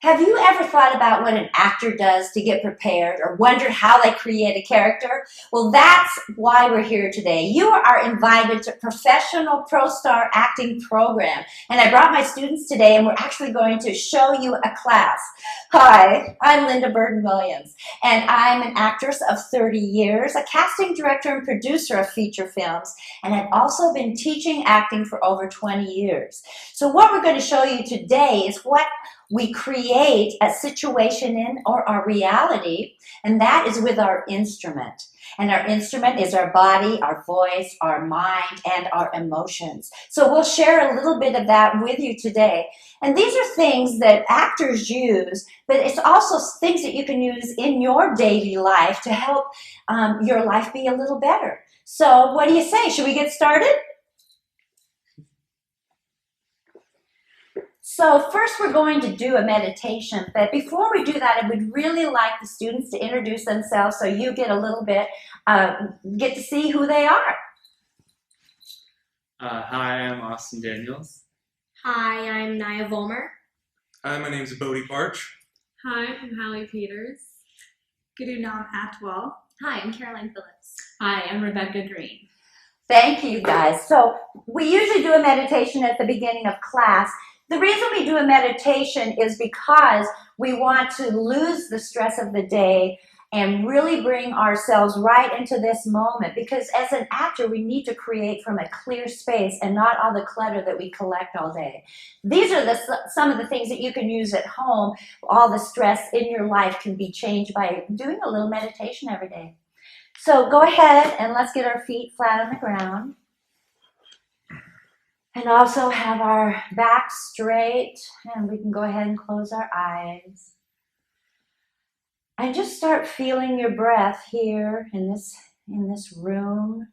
Have you ever thought about what an actor does to get prepared or wondered how they create a character? Well, that's why we're here today. You are invited to Professional ProStar Acting Program. And I brought my students today and we're actually going to show you a class. Hi, I'm Linda Burton-Williams and I'm an actress of 30 years, a casting director and producer of feature films, and I've also been teaching acting for over 20 years. So what we're going to show you today is what we create a situation in or our reality, and that is with our instrument. And our instrument is our body, our voice, our mind, and our emotions. So we'll share a little bit of that with you today. And these are things that actors use, but it's also things that you can use in your daily life to help your life be a little better. So what do you say? Should we get started? So first we're going to do a meditation, but before we do that, I would really like the students to introduce themselves so you get a little bit, get to see who they are. Hi, I'm Austin Daniels. Hi, I'm Naya Volmer. Hi, my name is Bodie Parch. Hi, I'm Hallie Peters. Gurunam Atwal. Hi, I'm Caroline Phillips. Hi, I'm Rebecca Green. Thank you guys. So we usually do a meditation at the beginning of class. The reason we do a meditation is because we want to lose the stress of the day and really bring ourselves right into this moment, because as an actor we need to create from a clear space and not all the clutter that we collect all day. These are some of the things that you can use at home. All the stress in your life can be changed by doing a little meditation every day. So go ahead and let's get our feet flat on the ground. And also have our back straight, and we can go ahead and close our eyes. And just start feeling your breath here in this room.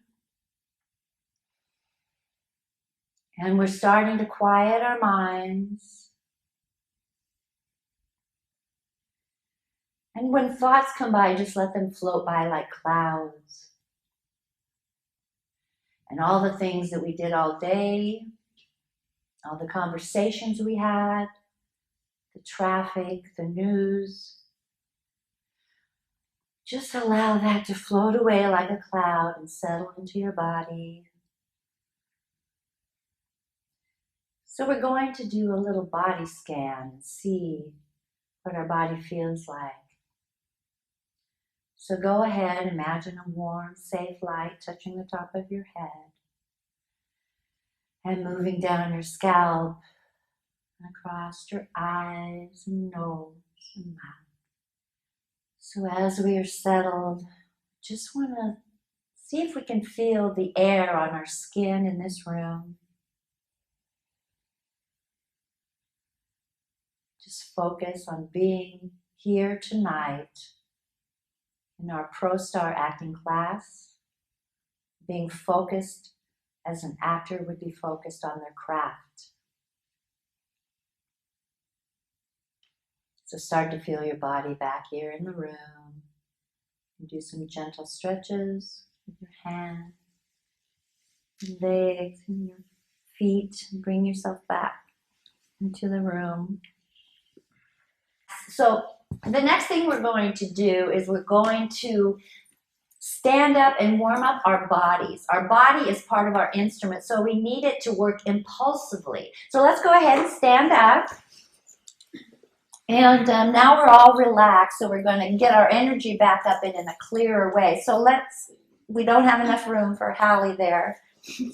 And we're starting to quiet our minds. And when thoughts come by, just let them float by like clouds. And all the things that we did all day, all the conversations we had, the traffic, the news, just allow that to float away like a cloud and settle into your body. So we're going to do a little body scan and see what our body feels like. So go ahead and imagine a warm, safe light touching the top of your head and moving down your scalp and across your eyes and nose and mouth. So as we are settled, just want to see if we can feel the air on our skin in this room. Just focus on being here tonight in our ProStar acting class, being focused as an actor would be focused on their craft. So start to feel your body back here in the room. And do some gentle stretches with your hands, and legs, and your feet, and bring yourself back into the room. So the next thing we're going to do is we're going to stand up and warm up our bodies. Our body is part of our instrument, so we need it to work impulsively. So let's go ahead and stand up. And now we're all relaxed, so we're going to get our energy back up in a clearer way. So we don't have enough room for Hallie there.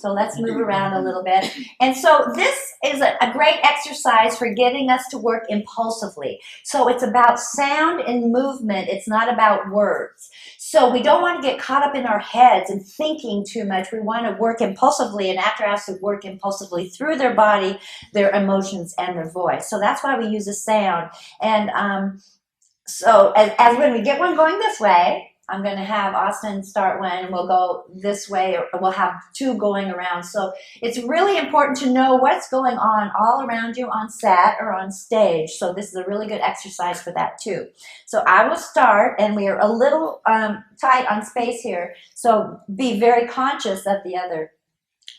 So let's move around a little bit. And so this is a great exercise for getting us to work impulsively. So it's about sound and movement. It's not about words. So we don't want to get caught up in our heads and thinking too much. We want to work impulsively. An actor has to work impulsively through their body, their emotions, and their voice. So that's why we use a sound. And so as when we get one going this way, I'm going to have Austin start one, and we'll go this way, or we'll have two going around. So it's really important to know what's going on all around you on set or on stage. So this is a really good exercise for that too. So I will start, and we are a little tight on space here. So be very conscious of the other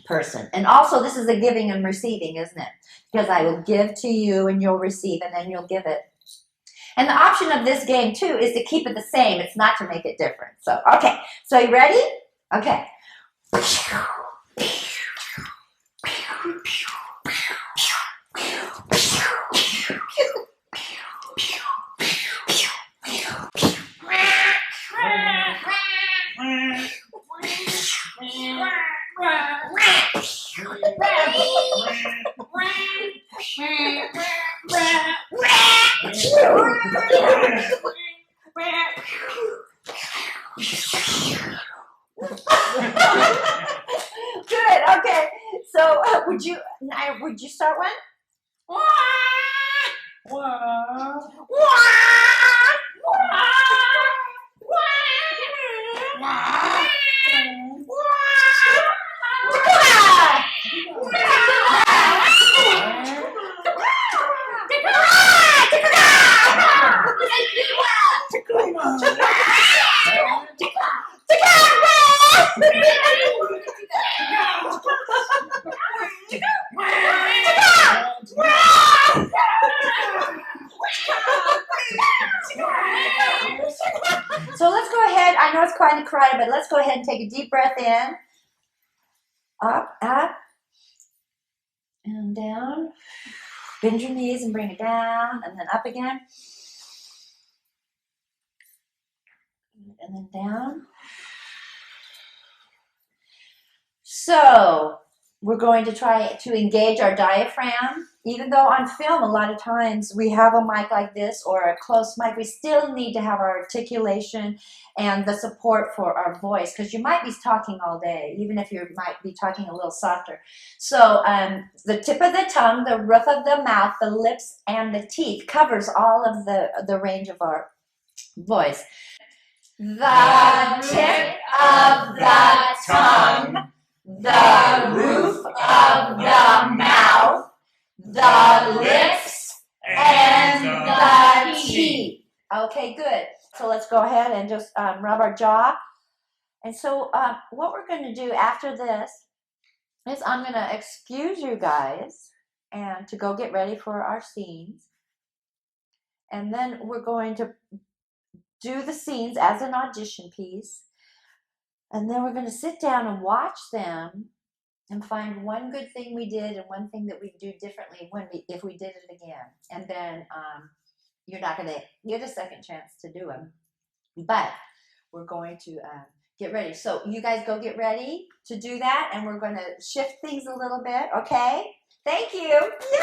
person. And also this is a giving and receiving, isn't it? Because I will give to you and you'll receive, and then you'll give it And the option of this game too is to keep it the same. It's not to make it different. So, okay. So you ready? Okay. Good. Okay. So, would you start one? So let's go ahead. I know it's kind of crowded, but let's go ahead and take a deep breath in. Up, and down. Bend your knees and bring it down, and then up again. And then down. So we're going to try to engage our diaphragm. Even though on film, a lot of times we have a mic like this or a close mic, we still need to have our articulation and the support for our voice, because you might be talking all day, even if you might be talking a little softer. So the tip of the tongue, the roof of the mouth, the lips, and the teeth covers all of the range of our voice. The tip of the tongue, the roof of the mouth, the lips, and the teeth. Okay, good. So let's go ahead and just rub our jaw. And so what we're going to do after this is I'm going to excuse you guys and to go get ready for our scenes. And then we're going to do the scenes as an audition piece. And then we're going to sit down and watch them and find one good thing we did and one thing that we do differently if we did it again. And then you're not going to get a second chance to do them. But we're going to get ready. So you guys go get ready to do that, and we're going to shift things a little bit, okay? Thank you. Yay!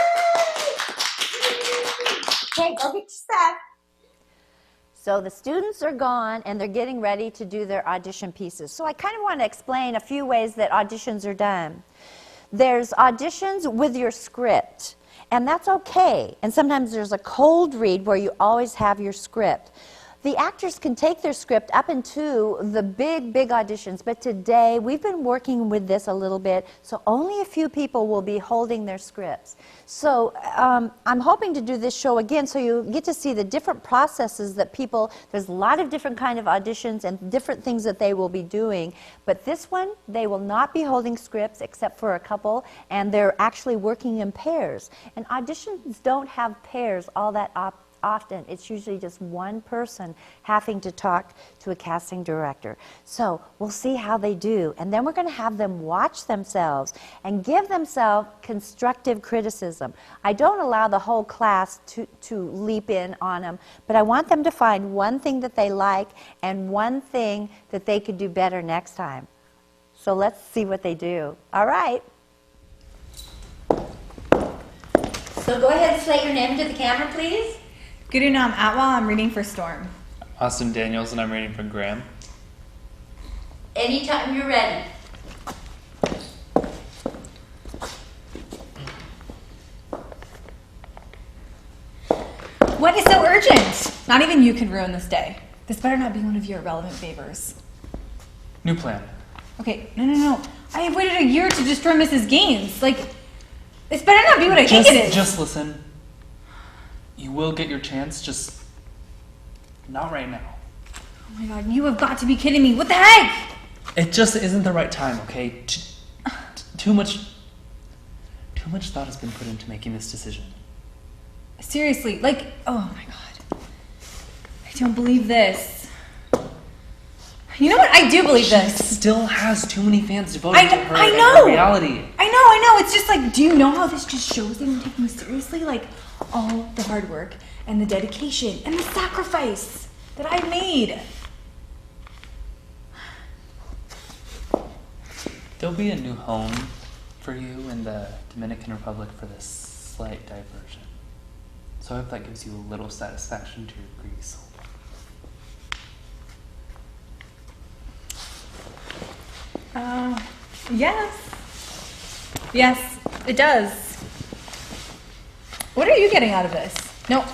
Okay, go get your stuff. So the students are gone, and they're getting ready to do their audition pieces. So I kind of want to explain a few ways that auditions are done. There's auditions with your script, and that's okay. And sometimes there's a cold read where you always have your script. The actors can take their script up into the big auditions, but today we've been working with this a little bit, so only a few people will be holding their scripts. So I'm hoping to do this show again so you get to see the different processes that people, there's a lot of different kind of auditions and different things that they will be doing, but this one, they will not be holding scripts except for a couple, and they're actually working in pairs. And auditions don't have pairs all that often. It's usually just one person having to talk to a casting director. So we'll see how they do, and then we're going to have them watch themselves and give themselves constructive criticism. I don't allow the whole class to leap in on them, but I want them to find one thing that they like and one thing that they could do better next time. So let's see what they do. All right. So go ahead and say your name to the camera, please. Guru Nam Atwal, I'm reading for Storm. Austin Daniels, and I'm reading for Graham. Anytime you're ready. What is so urgent? Not even you can ruin this day. This better not be one of your irrelevant favors. New plan. Okay, no. I have waited a year to destroy Mrs. Gaines. Like, this better not be what I think it is. Just listen. You will get your chance, just not right now. Oh my god, you have got to be kidding me. What the heck? It just isn't the right time, okay? Too much thought has been put into making this decision. Seriously, like, oh my god. don't believe this. You know what? I do believe She this. still has too many fans devoted to her I and know. her reality. I know. It's just like, do you know how this just shows they don't take me seriously? Like, all the hard work and the dedication and the sacrifice that I made. There'll be a new home for you in the Dominican Republic for this slight diversion. So I hope that gives you a little satisfaction to your greedy soul. Yes. Yes, it does. What are you getting out of this? No,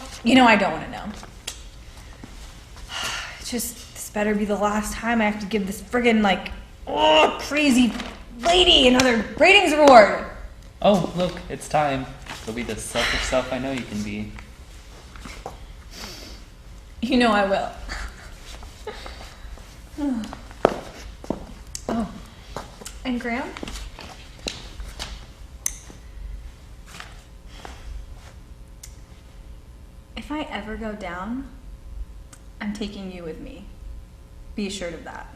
I don't want to know. It's just, this better be the last time I have to give this friggin' crazy lady another ratings reward. Oh, look, it's time. You'll be the selfish self I know you can be. You know I will. Oh. And Graham? If I ever go down, I'm taking you with me. Be assured of that.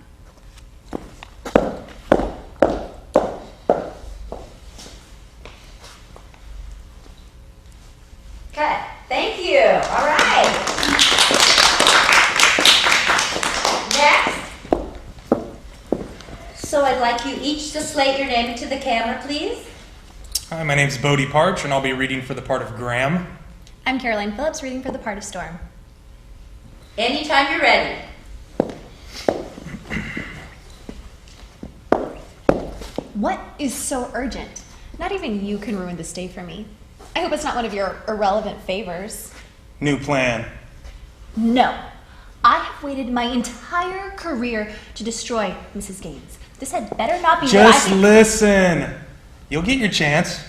Okay, thank you. All right. Next. So I'd like you each to slate your name into the camera, please. Hi, my name's Bodie Parch, and I'll be reading for the part of Graham. I'm Caroline Phillips, reading for the part of Storm. Anytime you're ready. What is so urgent? Not even you can ruin this day for me. I hope it's not one of your irrelevant favors. New plan. No. I have waited my entire career to destroy Mrs. Gaines. This had better not be what I Just think- listen. You'll get your chance.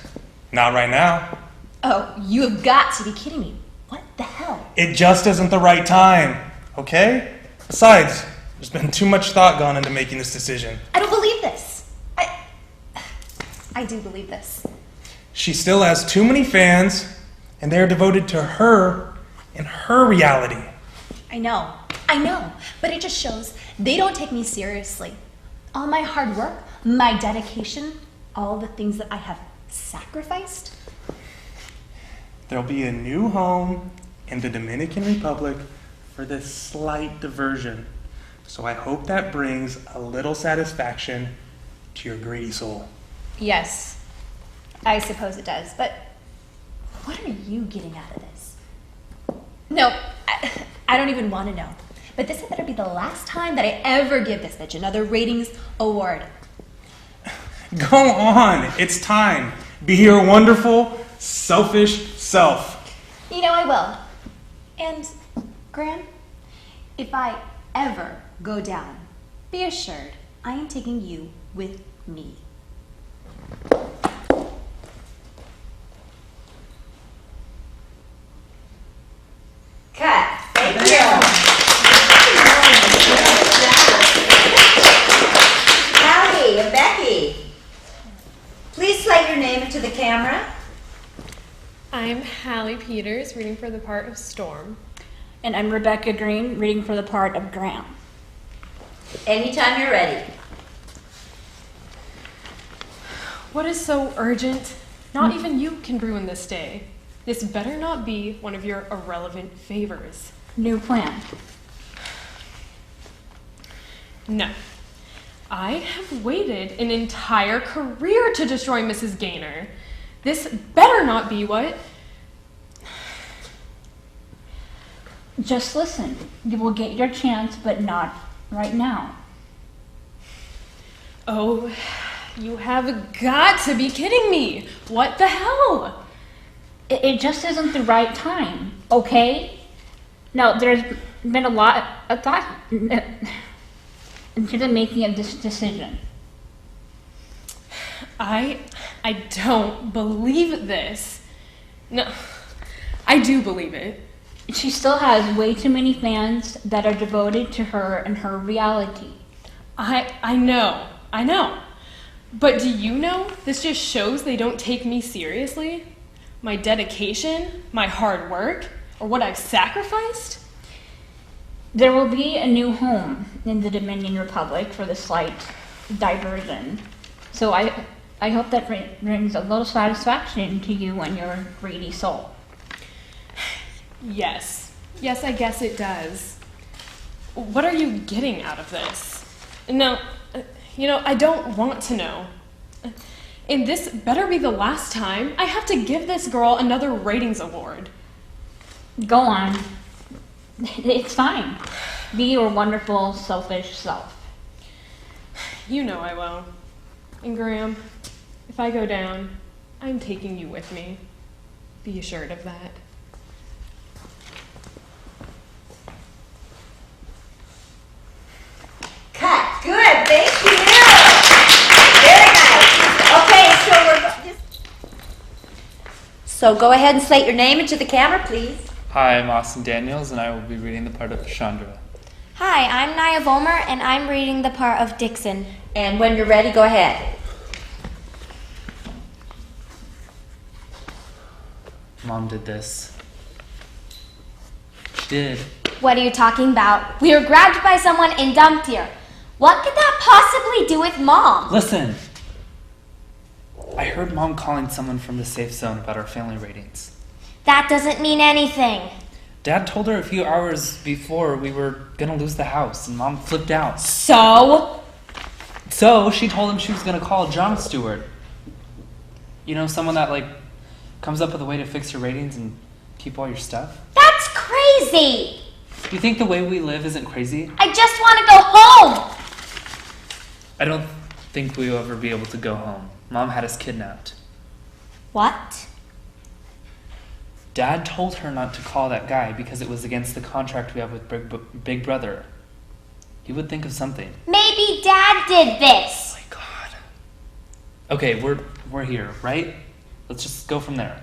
Not right now. Oh, you have got to be kidding me. What the hell? It just isn't the right time, okay? Besides, there's been too much thought gone into making this decision. I don't believe this. I do believe this. She still has too many fans, and they're devoted to her and her reality. I know, but it just shows they don't take me seriously. All my hard work, my dedication, all the things that I have sacrificed. There'll be a new home in the Dominican Republic for this slight diversion. So I hope that brings a little satisfaction to your greedy soul. Yes, I suppose it does, but what are you getting out of this? No, I don't even want to know. But this had better be the last time that I ever give this bitch another ratings award. Go on, it's time. Be your wonderful, selfish self. You know I will. And, Graham, if I ever go down, be assured I am taking you with me. Cut. Thank you. Howdy and Becky. Please slate your name into the camera. I'm Hallie Peters, reading for the part of Storm. And I'm Rebecca Green, reading for the part of Graham. Anytime you're ready. What is so urgent? Not even you can ruin this day. This better not be one of your irrelevant favors. New plan. No. I have waited an entire career to destroy Mrs. Gaynor. This better not be what... Just listen. You will get your chance, but not right now. Oh, you have got to be kidding me. What the hell? It just isn't the right time, okay? Now, there's been a lot of thought into the making of this decision. I don't believe this. No, I do believe it. She still has way too many fans that are devoted to her and her reality. I know. But do you know this just shows they don't take me seriously? My dedication, my hard work, or what I've sacrificed? there will be a new home in the Dominion Republic for the slight diversion. So I hope that brings a little satisfaction to you and your greedy soul. Yes. Yes, I guess it does. What are you getting out of this? No, I don't want to know. And this better be the last time I have to give this girl another ratings award. Go on. It's fine. Be your wonderful, selfish self. You know I will. And Graham, if I go down, I'm taking you with me. Be assured of that. Cut. Good. Thank you. Very nice. Okay, so go ahead and slate your name into the camera, please. Hi, I'm Austin Daniels, and I will be reading the part of Chandra. Hi, I'm Naya Vollmer, and I'm reading the part of Dixon. And when you're ready, go ahead. Mom did this. She did. What are you talking about? We were grabbed by someone and dumped here. What could that possibly do with Mom? Listen. I heard Mom calling someone from the safe zone about our family ratings. That doesn't mean anything. Dad told her a few hours before we were gonna lose the house, and Mom flipped out. So She told him she was gonna call John Stewart. You know, someone that, comes up with a way to fix your ratings and keep all your stuff? That's crazy. Do you think the way we live isn't crazy? I just want to go home. I don't think we'll ever be able to go home. Mom had us kidnapped. What? Dad told her not to call that guy because it was against the contract we have with Big Brother. He would think of something. Maybe Dad did this. Oh my God. Okay, we're here, right? Let's just go from there.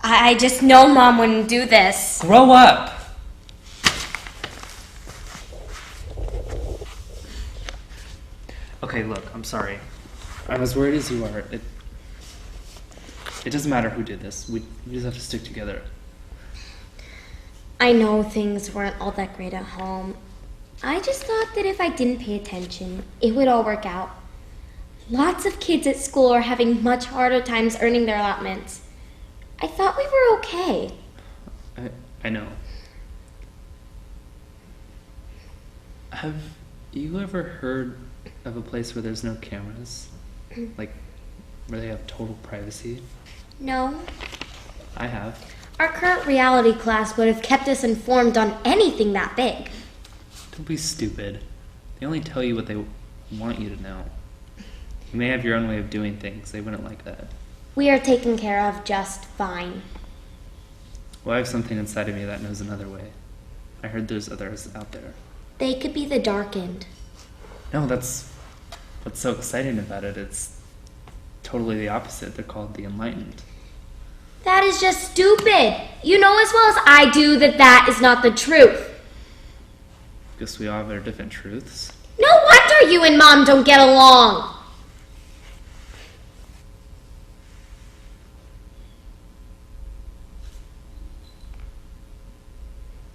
I just know Mom wouldn't do this. Grow up! Okay, look, I'm sorry. I'm as worried as you are. It doesn't matter who did this. We just have to stick together. I know things weren't all that great at home. I just thought that if I didn't pay attention, it would all work out. Lots of kids at school are having much harder times earning their allotments. I thought we were okay. I know. Have you ever heard of a place where there's no cameras? Like, where they have total privacy? No. I have. Our current reality class would have kept us informed on anything that big. Don't be stupid. They only tell you what they want you to know. You may have your own way of doing things. They wouldn't like that. We are taken care of just fine. Well, I have something inside of me that knows another way. I heard there's others out there. They could be the darkened. No, that's what's so exciting about it. It's totally the opposite. They're called the enlightened. That is just stupid. You know as well as I do that that is not the truth. Guess we all have our different truths. No wonder you and Mom don't get along.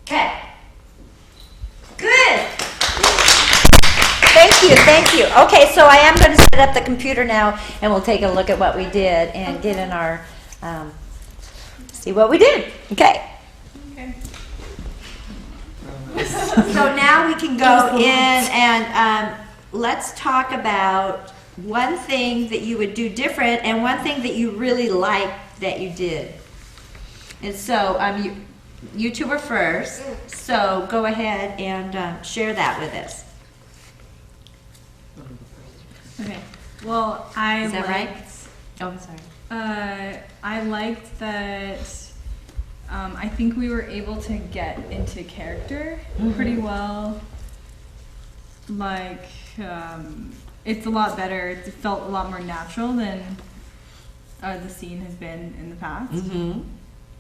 Okay. Good. Thank you. Okay, so I am going to set up the computer now, and we'll take a look at what we did and get in our, see what we did. Okay. So now we can go in and let's talk about one thing that you would do different and one thing that you really liked that you did. And so you two were first, so go ahead and share that with us. Okay. Well, I Is that liked, right? Oh, I'm sorry. I liked that. I think we were able to get into character pretty well. Like, it's a lot better. It felt a lot more natural than the scene has been in the past. Mm-hmm.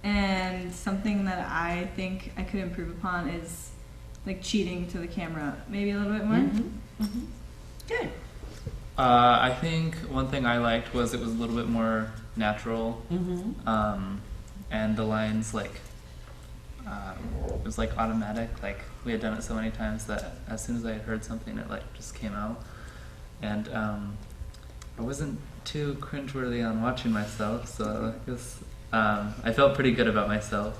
And something that I think I could improve upon is like cheating to the camera, maybe a little bit more. Mm-hmm. Mm-hmm. Good. I think one thing I liked was it was a little bit more natural. Mm-hmm. And the lines it was like automatic. Like we had done it so many times that as soon as I had heard something, it like just came out. And I wasn't too cringeworthy on watching myself, so I guess I felt pretty good about myself.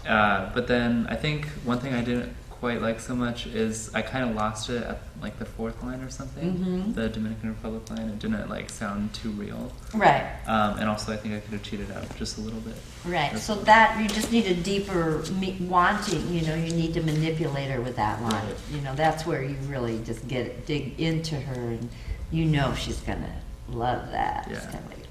But then I think one thing I didn't quite like so much is I kind of lost it at like the fourth line or something. The Dominican Republic line. It didn't like sound too real. Right. And also I think I could have cheated out just a little bit. Right. So that you just need a deeper wanting. You know, you need to manipulate her with that line. You know, that's where you really just dig into her, and you know she's gonna love that. It's Yeah. kind of like,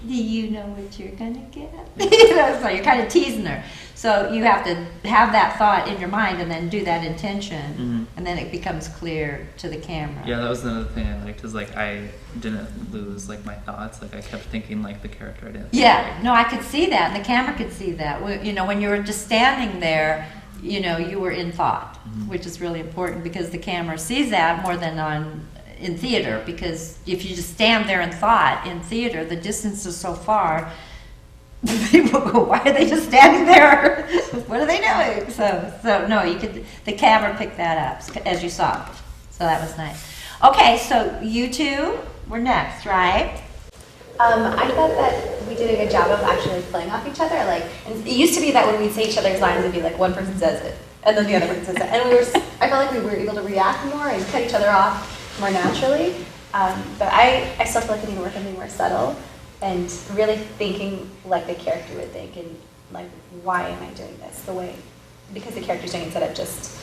do you know what you're gonna get? You know, so you're kind of teasing her. So you have to have that thought in your mind and then do that intention, and then it becomes clear to the camera. Yeah, that was another thing I liked, is like I didn't lose like my thoughts. Like I kept thinking like the character. I didn't. Yeah, no, I could see that, and the camera could see that. You know, when you were just standing there, you know, you were in thought, which is really important because the camera sees that more than in theater. Because if you just stand there in thought in theater, the distance is so far. People go, why are they just standing there? What are they doing? So no, the camera picked that up as you saw. So that was nice. Okay, so you two were next, right? I thought that we did a good job of actually playing off each other. Like, and it used to be that when we'd say each other's lines, it'd be like one person says it, and then the other person says it, and I felt like we were able to react more and cut each other off more naturally. But I still feel like I need to work on being more subtle and really thinking like the character would think, and like, why am I doing this the way? Because the character's doing it instead of just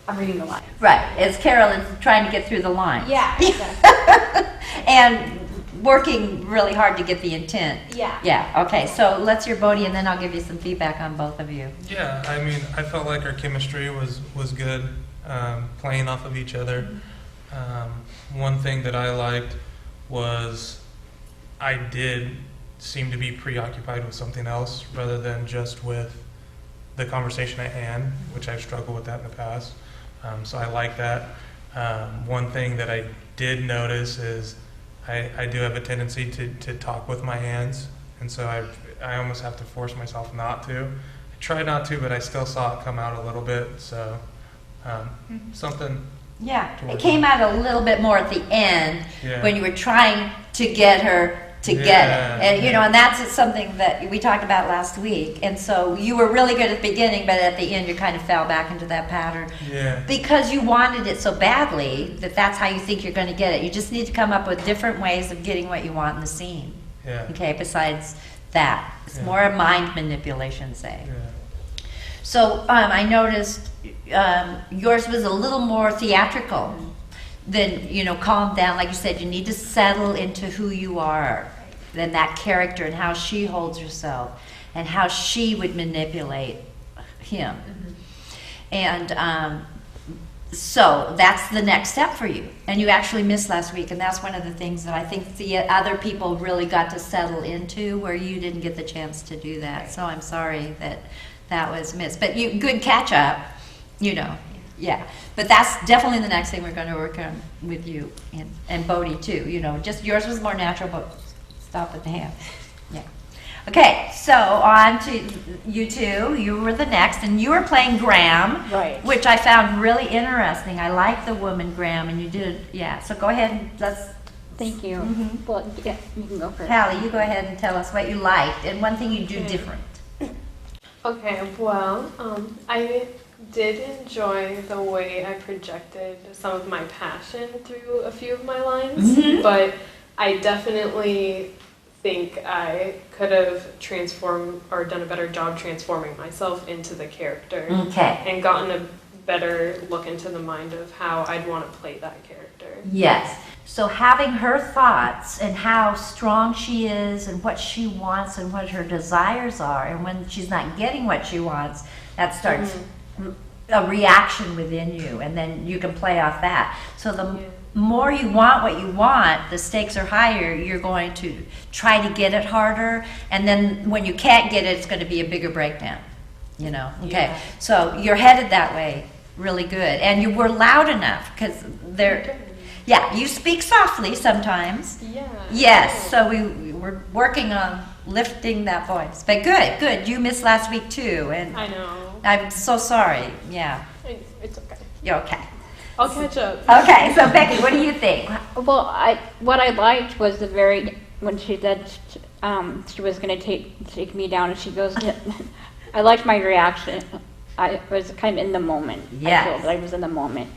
I'm reading the line. Right, as Carolyn's trying to get through the line. Yeah, exactly. And working really hard to get the intent. Yeah. Yeah, okay, so let's hear Bodhi, and then I'll give you some feedback on both of you. Yeah, I mean, I felt like our chemistry was good, playing off of each other. One thing that I liked was I did seem to be preoccupied with something else rather than just with the conversation at hand, which I've struggled with that in the past. So I like that. One thing that I did notice is I do have a tendency to talk with my hands, and so I almost have to force myself not to. I try not to, but I still saw it come out a little bit, so something. Yeah, it came out a little bit more at the end when you were trying to get her to get it. And, you know, and that's something that we talked about last week. And so you were really good at the beginning, but at the end you kind of fell back into that pattern. Yeah. Because you wanted it so badly that's how you think you're going to get it. You just need to come up with different ways of getting what you want in the scene. Yeah. Okay, besides that. It's more a mind manipulation, say. Yeah. So I noticed yours was a little more theatrical than, you know, calm down. Like you said, you need to settle into who you are, then that character and how she holds herself and how she would manipulate him. And so that's the next step for you. And you actually missed last week, and that's one of the things that I think the other people really got to settle into, where you didn't get the chance to do that. So I'm sorry that was missed. But you good catch up, you know. Yeah, but that's definitely the next thing we're going to work on with you and Bodhi too. You know, just yours was more natural, but stop at the hand. Yeah. Okay, so on to you two. You were the next, and you were playing Graham, Right. which I found really interesting. I like the woman Graham, and you did. Yeah. So go ahead and let's. Thank you. Well, yeah, you can go first. Hallie, you go ahead and tell us what you liked and one thing you do different. Okay, well, I did enjoy the way I projected some of my passion through a few of my lines, but I definitely think I could have transformed or done a better job transforming myself into the character Okay. and gotten a better look into the mind of how I'd want to play that character. Yes. So having her thoughts and how strong she is and what she wants and what her desires are, and when she's not getting what she wants, that starts a reaction within you, and then you can play off that. So the more you want what you want, the stakes are higher. You're going to try to get it harder, and then when you can't get it, it's going to be a bigger breakdown. You know? Okay. Yeah. So you're headed that way really good. And you were loud enough, because Yeah, you speak softly sometimes. Yeah. Yes, so we were working on lifting that voice. But good. You missed last week too, and I know. I'm so sorry. Yeah, It's okay. you're okay. I'll catch up. Okay, so Becky, what do you think? Well, what I liked was when she said she was going to take me down, and she goes, I liked my reaction. I was kind of in the moment. Yes. I feel that I was in the moment.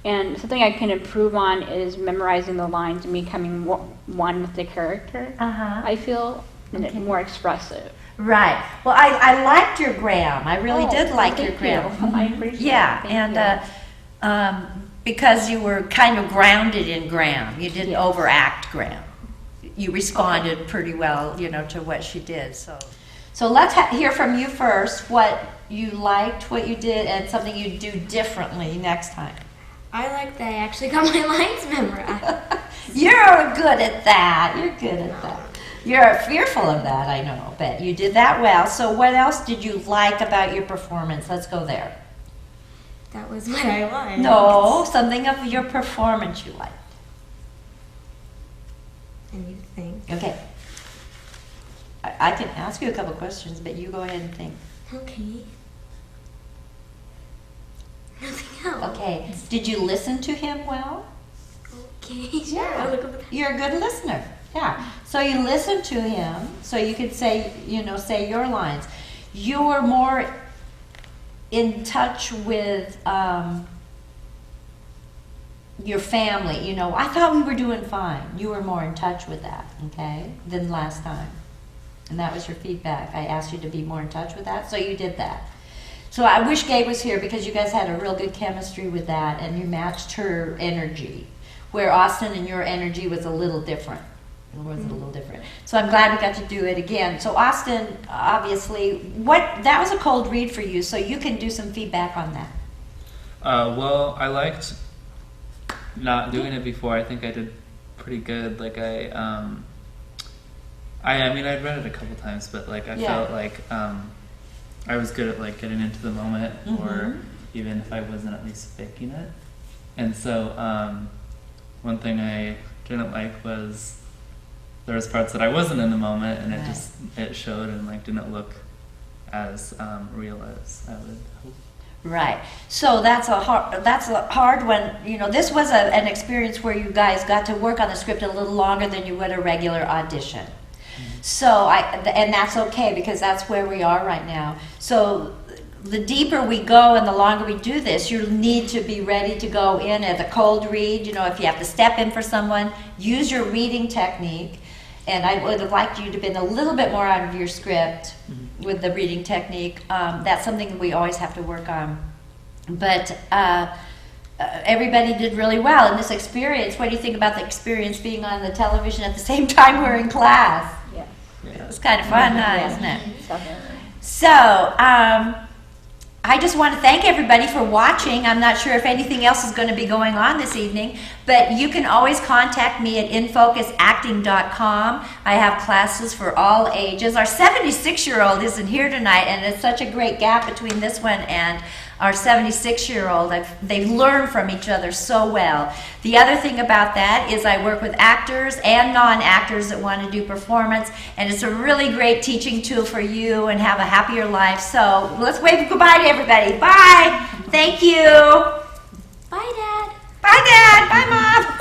And something I can improve on is memorizing the lines and becoming one with the character. Uh-huh. I feel, and it's more expressive. Right. Well, I liked your gram. I really did like your Thank gram. you. I appreciate Yeah, it. Thank and because you were kind of grounded in Graham, you didn't overact Graham. You responded pretty well, to what she did. So let's hear from you first. What you liked, what you did, and something you'd do differently next time. I like that I actually got my lines memorized. You're good at that. You're good at that. You're fearful of that, I know, but you did that well. So what else did you like about your performance? Let's go there. That was what I liked. No, something of your performance you liked. And you think? Okay. I can ask you a couple questions, but you go ahead and think. Okay. Nothing else. Okay. Did you listen to him well? Okay, sure. I'll look over. You're a good listener. Yeah. So you listened to him, so you could say, say your lines. You were more in touch with your family. I thought we were doing fine. You were more in touch with that, okay, than last time. And that was your feedback. I asked you to be more in touch with that, so you did that. So I wish Gabe was here because you guys had a real good chemistry with that, and you matched her energy, where Austin and your energy was a little different. So I'm glad we got to do it again. So Austin, obviously, that was a cold read for you, so you can do some feedback on that. Well, I liked not doing it before. I think I did pretty good. Like I mean, I'd read it a couple times, but I felt like I was good at getting into the moment, or even if I wasn't, at least faking it. And so one thing I didn't like was there was parts that I wasn't in the moment, and it showed and didn't look as real as I would hope. Right. So that's a hard one. This was an experience where you guys got to work on the script a little longer than you would a regular audition. So and that's okay because that's where we are right now. So the deeper we go and the longer we do this, you need to be ready to go in at the cold read. If you have to step in for someone, use your reading technique. And I would have liked you to have been a little bit more out of your script with the reading technique. That's something that we always have to work on. But everybody did really well in this experience. What do you think about the experience being on the television at the same time we're in class? Yeah. It was kind of fun, isn't it? Definitely. So, I just want to thank everybody for watching. I'm not sure if anything else is going to be going on this evening, but you can always contact me at infocusacting.com. I have classes for all ages. Our 76-year-old isn't here tonight, and it's such a great gap between this one and our 76-year-old. They've learned from each other so well. The other thing about that is I work with actors and non-actors that want to do performance, and it's a really great teaching tool for you and have a happier life. So let's wave goodbye to everybody. Bye. Thank you. Bye, Dad. Bye, Dad. Bye, Mom.